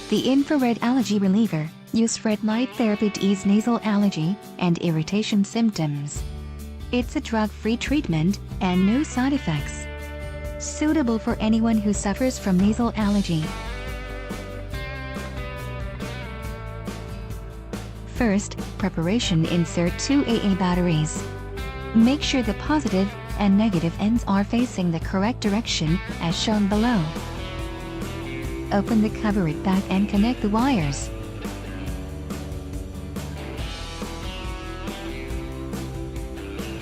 The infrared allergy reliever, use red light therapy to ease nasal allergy and irritation symptoms. It's a drug-free treatment and no side effects. Suitable for anyone who suffers from nasal allergy. First, preparation: insert 2 AA batteries. Make sure the positive and negative ends are facing the correct direction as shown below. Open the cover at back and connect the wires.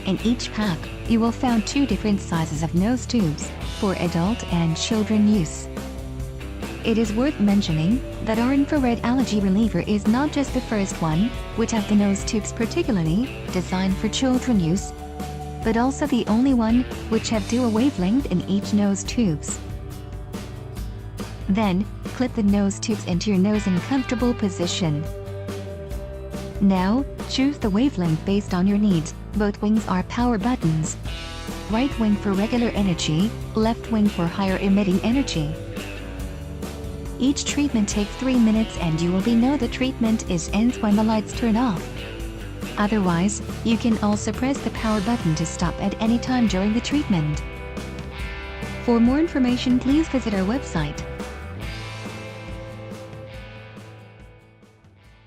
In each pack, you will find 2 different sizes of nose tubes for adult and children use. It is worth mentioning that our infrared allergy reliever is not just the first one which have the nose tubes particularly designed for children use, but also the only one which have dual wavelength in each nose tubes. Then, clip the nose tubes into your nose in comfortable position. Now, choose the wavelength based on your needs. Both wings are power buttons. Right wing for regular energy, left wing for higher emitting energy. Each treatment takes 3 minutes and you will know the treatment ends when the lights turn off. Otherwise, you can also press the power button to stop at any time during the treatment. For more information, please visit our website.